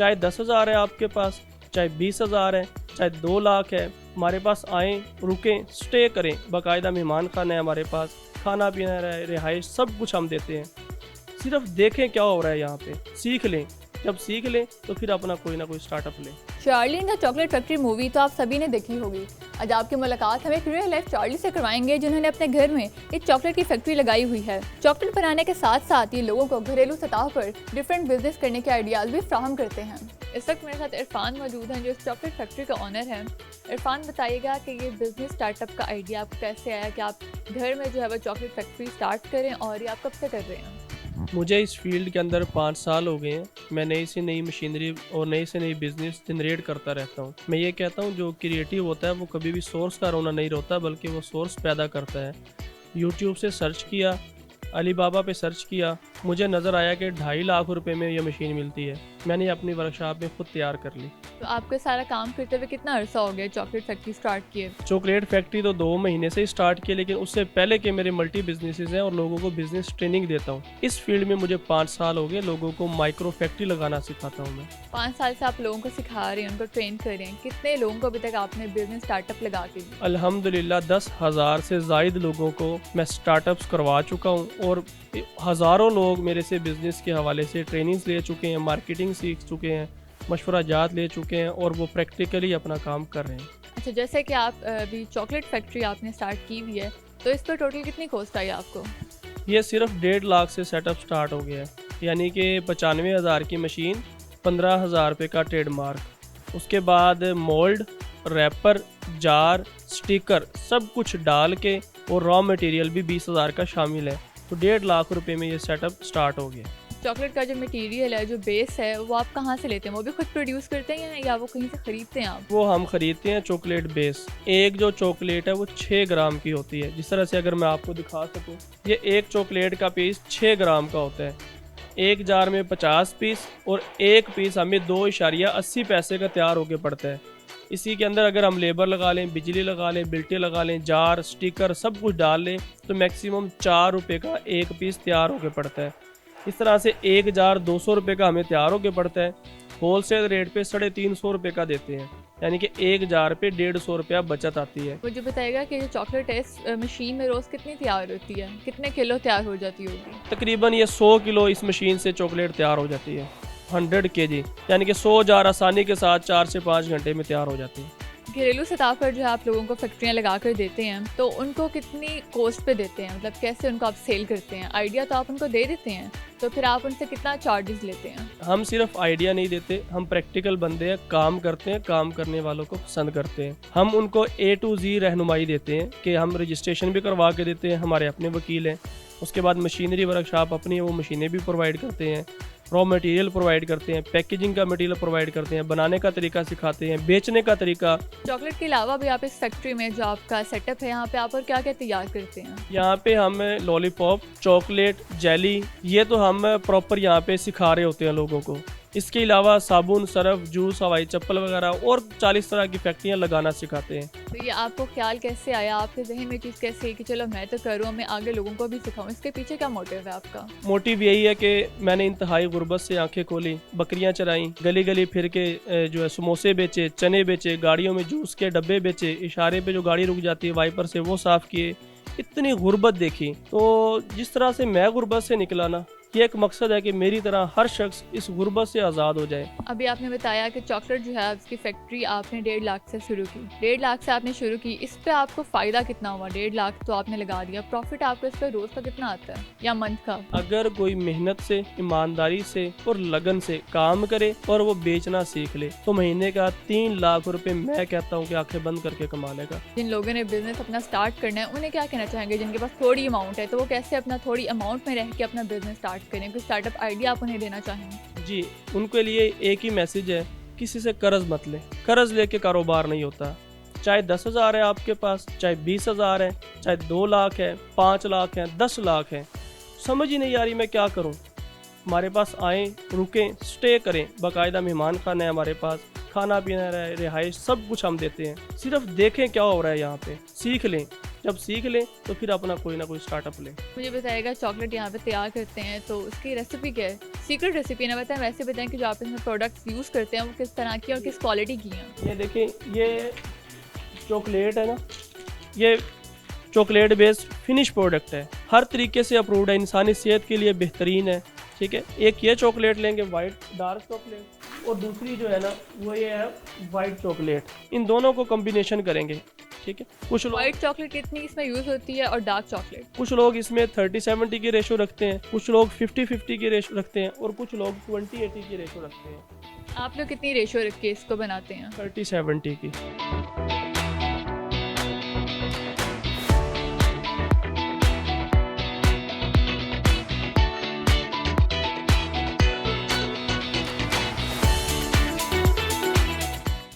चाहे 10,000 है आपके पास, चाहे 20,000 है, चाहे 2 लाख है, हमारे पास आएँ, रुकें, स्टे करें। बाकायदा मेहमान खाना है हमारे पास, खाना पीना, रिहाइश सब कुछ हम देते हैं। सिर्फ देखें क्या हो रहा है यहाँ पे, सीख लें। जब सीख लें तो फिर अपना कोई ना कोई स्टार्टअप लें। Charlie and the chocolate factory movie तो आप सभी ने देखी होगी। आज आपकी मुलाकात हम एक रियल लाइफ चार्ली से करवाएंगे जिन्होंने अपने घर में एक चॉकलेट की फैक्ट्री लगाई हुई है। चॉकलेट बनाने के साथ साथ ये लोगों को घरेलू सतह पर डिफरेंट बिजनेस करने के आइडियाज भी फ्राहम करते हैं। इस वक्त मेरे साथ इरफान मौजूद हैं जो इस चॉकलेट फैक्ट्री का ऑनर है। इरफान बताइएगा कि ये बिजनेस स्टार्टअप का आइडिया आपको कैसे आया कि आप घर में जो है वो चॉकलेट फैक्ट्री स्टार्ट करें, और ये आप कब से कर रहे हैं? मुझे इस फील्ड के अंदर 5 साल हो गए हैं। मैं नई से नई मशीनरी और नई से नई बिज़नेस जनरेट करता रहता हूँ। मैं ये कहता हूँ जो क्रिएटिव होता है वो कभी भी सोर्स का रोना नहीं रोता, बल्कि वो सोर्स पैदा करता है। यूट्यूब से सर्च किया, अलीबाबा पे सर्च किया, मुझे नज़र आया कि 2.5 लाख रुपए में ये मशीन मिलती है। मैंने अपनी वर्कशॉप में खुद तैयार कर ली। तो आपको सारा काम करते हुए कितना अरसा हो गया चॉकलेट फैक्ट्री स्टार्ट किए? चॉकलेट फैक्ट्री तो 2 महीने से ही स्टार्ट किए, लेकिन उससे पहले के मेरे मल्टी बिजनेसेस हैं और लोगों को बिजनेस ट्रेनिंग देता हूँ। इस फील्ड में मुझे 5 साल हो गए। लोगों को माइक्रो फैक्ट्री लगाना सिखाता हूँ मैं। 5 साल से आप लोगों को सिखा रहे हैं, उनको ट्रेन कर रहे हैं। कितने लोगों को अभी तक आपने बिजनेस स्टार्टअप लगा के दिया? अल्हम्दुलिल्लाह 10,000 से ज़ायद लोगों को मैं स्टार्टअप्स करवा चुका हूँ और हज़ारों लोग मेरे से बिज़नेस के हवाले से ट्रेनिंग्स ले चुके हैं, मार्केटिंग सीख चुके हैं, मशवरा जात ले चुके हैं और वो प्रैक्टिकली अपना काम कर रहे हैं। अच्छा, जैसे कि आप अभी चॉकलेट फैक्ट्री आपने स्टार्ट की हुई है, तो इस पर टोटल कितनी कॉस्ट आई आपको? ये सिर्फ 1.5 लाख से सेटअप स्टार्ट हो गया है, यानी कि 95,000 की मशीन, 15,000 रुपये का ट्रेडमार्क, उसके बाद मोल्ड, रैपर, जार, स्टिकर सब कुछ डाल के और रॉ मटेरियल भी 20,000 का शामिल है। तो 1.5 लाख रुपए में ये सेटअप स्टार्ट हो गया। चॉकलेट का जो मटेरियल है, जो बेस है, वो आप कहाँ से लेते हैं? वो भी खुद प्रोड्यूस करते हैं या वो कहीं से खरीदते हैं आप? वो हम खरीदते हैं चॉकलेट बेस। एक जो चॉकलेट है वो 6 ग्राम की होती है। जिस तरह से अगर मैं आपको दिखा सकूं, ये एक चॉकलेट का पीस 6 ग्राम का होता है। एक जार में 50 पीस और एक पीस हमें 2.80 पैसे का तैयार होके पड़ता है। इसी के अंदर अगर हम लेबर लगा लें, बिजली लगा लें, बिल्टे लगा लें, जार, स्टिकर सब कुछ डाल लें तो मैक्सिमम 4 रुपये का एक पीस तैयार होके पड़ता है। इस तरह से एक जार 200 रुपये का हमें तैयार होके पड़ता है। होलसेल रेट पे 350 रुपये का देते हैं, यानी कि एक जार पे 150 रुपया बचत आती है। मुझे बताइएगा कि जो चॉकलेट है इस मशीन में रोज़ कितनी तैयार होती है? कितने किलो तैयार हो जाती होगी? तकरीबन ये 100 किलो इस मशीन से चॉकलेट तैयार हो जाती है। 100 kg, यानी कि 100 जार आसानी के साथ 4 से 5 घंटे में तैयार हो जाती है। घरेलू सतह पर जो है आप लोगों को फैक्ट्रियाँ लगा कर देते हैं, तो उनको कितनी कॉस्ट पे देते हैं? मतलब कैसे उनको आप सेल करते हैं? आइडिया तो आप उनको दे देते हैं, तो फिर आप उनसे कितना चार्जेस लेते हैं? हम सिर्फ आइडिया नहीं देते, हम प्रैक्टिकल बंदे हैं, काम करते हैं, काम करने वालों को पसंद करते हैं। हम उनको A to Z रहनुमाई देते हैं कि हम रजिस्ट्रेशन भी करवा के देते हैं, हमारे अपने वकील हैं। उसके बाद मशीनरी वर्कशॉप अपनी है, वो मशीनें भी प्रोवाइड करते हैं, रॉ मटेरियल प्रोवाइड करते हैं, पैकेजिंग का मटेरियल प्रोवाइड करते हैं, बनाने का तरीका सिखाते हैं, बेचने का तरीका। चॉकलेट के अलावा भी आप इस फैक्ट्री में जो आपका सेटअप है यहाँ पे आप और क्या क्या तैयार करते हैं? यहाँ पे हम लॉलीपॉप, चॉकलेट, जेली, ये तो हम प्रॉपर यहाँ पे सिखा रहे होते हैं लोगों को। इसके अलावा साबुन, सरफ, जूस, हवाई चप्पल वगैरह और 40 तरह की फैक्ट्रियाँ लगाना सिखाते हैं। तो ये आपको ख्याल कैसे आया, आपके जहन में चीज़ कैसे है कि चलो मैं तो करूँ, मैं आगे लोगों को भी सिखाऊँ? इसके पीछे क्या मोटिव है आपका? मोटिव यही है कि मैंने इंतहाई गुर्बत से आंखें खोली, बकरियां चराई, गली गली फिर के जो है समोसे बेचे, चने बेचे, गाड़ियों में जूस के डब्बे बेचे, इशारे पे जो गाड़ी रुक जाती है वाइपर से वो साफ़ किए। इतनी गुर्बत देखी, तो जिस तरह से मैं गुर्बत से निकला ना, ये एक मकसद है कि मेरी तरह हर शख्स इस गुर्बत से आज़ाद हो जाए। अभी आपने बताया कि चॉकलेट जो है उसकी फैक्ट्री आपने 1.5 लाख से शुरू की। 1.5 लाख से आपने शुरू की, इस पे आपको फ़ायदा कितना हुआ? 1.5 लाख तो आपने लगा दिया, प्रॉफिट आपको इस पर रोज़ का कितना आता है या मंथ का? अगर कोई मेहनत से, ईमानदारी से और लगन से काम करे और वो बेचना सीख ले तो महीने का 3 लाख रुपए मैं कहता हूँ कि आंखें बंद करके कमा लेगा। जिन लोगों ने बिजनेस अपना स्टार्ट करना है उन्हें क्या कहना चाहेंगे? जिनके पास थोड़ी अमाउंट है, तो वो कैसे अपना थोड़ी अमाउंट में रह के अपना बिजनेस स्टार्ट करें? कोई स्टार्टअप आइडिया आप उन्हें देना चाहेंगे? जी, उनके लिए एक ही मैसेज है, किसी से कर्ज मत लें। कर्ज लेके कारोबार नहीं होता। चाहे 10,000 है आपके पास, चाहे 20,000 है, चाहे 2 लाख है, 5 लाख है, 10 लाख है, समझ ही नहीं आ रही मैं क्या करूं। हमारे पास आएँ, रुकें, स्टे करें। बाकायदा मेहमान खाना है हमारे पास, खाना पीना, रिहाइश सब कुछ हम देते हैं। सिर्फ देखें क्या हो रहा है यहाँ पे, सीख लें। जब सीख लें तो फिर अपना कोई ना कोई स्टार्टअप लें। मुझे बताइएगा चॉकलेट यहाँ पे तैयार करते हैं तो उसकी रेसिपी क्या है, सीक्रेट रेसिपी ना बताएं, वैसे बताएं कि जो आप इसमें प्रोडक्ट्स यूज़ करते हैं वो किस तरह की और किस क्वालिटी की हैं। ये देखें, ये चॉकलेट है ना, ये चॉकलेट बेस्ड फिनिश प्रोडक्ट है, हर तरीके से अप्रूव्ड है, इंसानी सेहत के लिए बेहतरीन है। ठीक है, एक ये चॉकलेट लेंगे वाइट डार्क चॉकलेट, और दूसरी जो है ना वो ये है वाइट चॉकलेट, इन दोनों को कॉम्बिनेशन करेंगे। ठीक है, कुछ लोग वाइट चॉकलेट कितनी इसमें यूज़ होती है और डार्क चॉकलेट? कुछ लोग इसमें 30-70 की रेशो रखते हैं, कुछ लोग 50-50 की रेशो रखते हैं, और कुछ लोग 20-80 की रेशो रखते हैं। आप लोग कितनी रेशो रख के इसको बनाते हैं? 30-70 की।